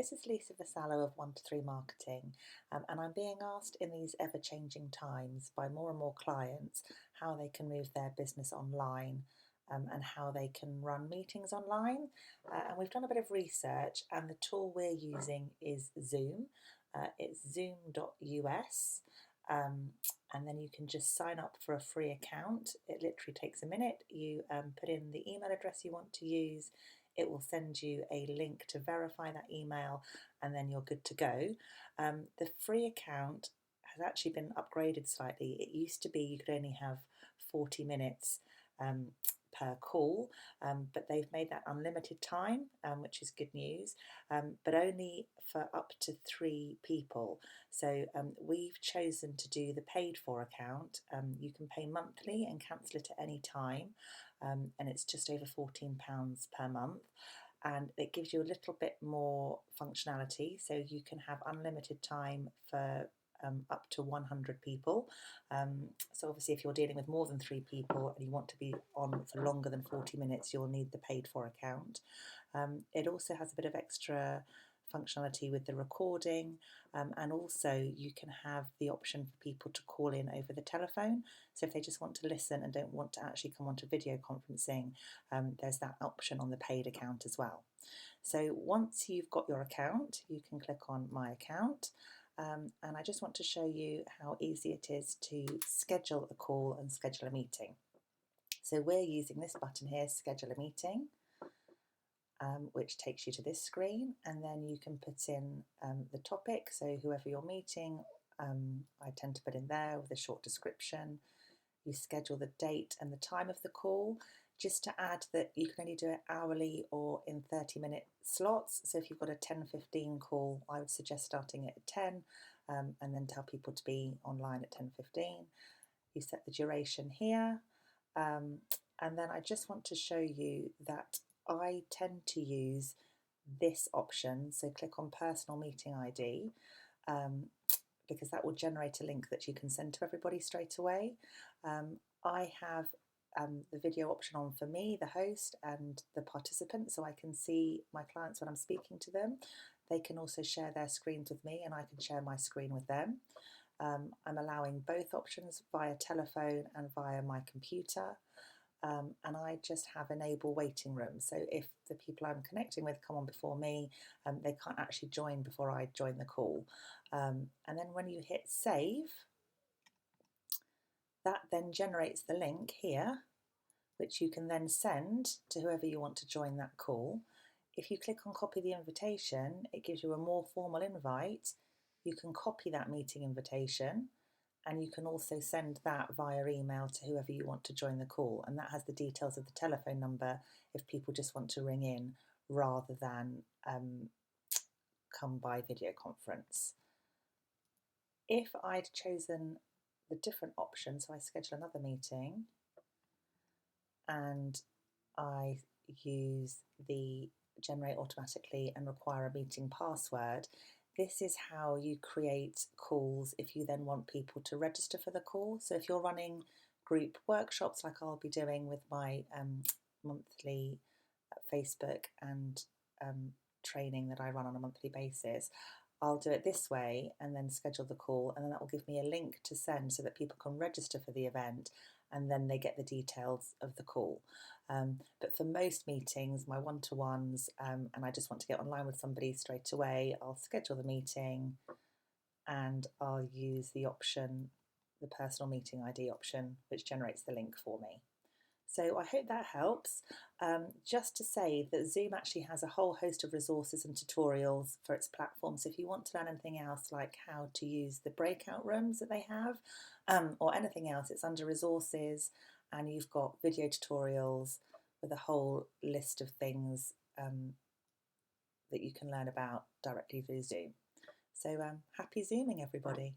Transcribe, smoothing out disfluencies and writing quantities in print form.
This is Lisa Vasallo of 1 to 3 Marketing, and I'm being asked in these ever-changing times by more and more clients how they can move their business online and how they can run meetings online. And we've done a bit of research, and the tool we're using is Zoom. It's zoom.us. And then you can just sign up for a free account. It literally takes a minute. You put in the email address you want to use. It will send you a link to verify that email, and then you're good to go. The free account has actually been upgraded slightly. It used to be you could only have 40 minutes per call, but they've made that unlimited time, which is good news, but only for up to 3 people. So we've chosen to do the paid for account. You can pay monthly and cancel it at any time, and it's just over £14 per month. And it gives you a little bit more functionality, so you can have unlimited time for up to 100 people. So obviously if you're dealing with more than 3 people and you want to be on for longer than 40 minutes, you'll need the paid for account. It also has a bit of extra functionality with the recording, and also you can have the option for people to call in over the telephone. So if they just want to listen and don't want to actually come onto video conferencing, there's that option on the paid account as well. So once you've got your account, you can click on My Account, and I just want to show you how easy it is to schedule a call and schedule a meeting. So we're using this button here, Schedule a Meeting, which takes you to this screen, and then you can put in the topic, so whoever you're meeting, I tend to put in there with a short description. You schedule the date and the time of the call. Just to add that you can only do it hourly or in 30-minute slots. So if you've got a 10:15 call, I would suggest starting it at 10, and then tell people to be online at 10:15. You set the duration here, and then I just want to show you that I tend to use this option. So click on Personal Meeting ID, because that will generate a link that you can send to everybody straight away. I have the video option on for me, the host, and the participant, so I can see my clients when I'm speaking to them. They can also share their screens with me, and I can share my screen with them. I'm allowing both options via telephone and via my computer, and I just have enable waiting room. So if the people I'm connecting with come on before me, they can't actually join before I join the call. And then when you hit save, that then generates the link here, which you can then send to whoever you want to join that call. If you click on copy the invitation, it gives you a more formal invite. You can copy that meeting invitation, and you can also send that via email to whoever you want to join the call, and that has the details of the telephone number if people just want to ring in rather than come by video conference. If I'd chosen the different option, so I schedule another meeting and I use the generate automatically and require a meeting password, this is how you create calls if you then want people to register for the call. So if you're running group workshops like I'll be doing with my monthly Facebook and training that I run on a monthly basis, I'll do it this way and then schedule the call, and then that will give me a link to send so that people can register for the event, and then they get the details of the call. But for most meetings, my one-to-ones, and I just want to get online with somebody straight away, I'll schedule the meeting and I'll use the option, the personal meeting ID option, which generates the link for me. So I hope that helps. Just to say that Zoom actually has a whole host of resources and tutorials for its platform. So if you want to learn anything else, like how to use the breakout rooms that they have, or anything else, it's under resources, and you've got video tutorials with a whole list of things that you can learn about directly through Zoom. So happy Zooming, everybody.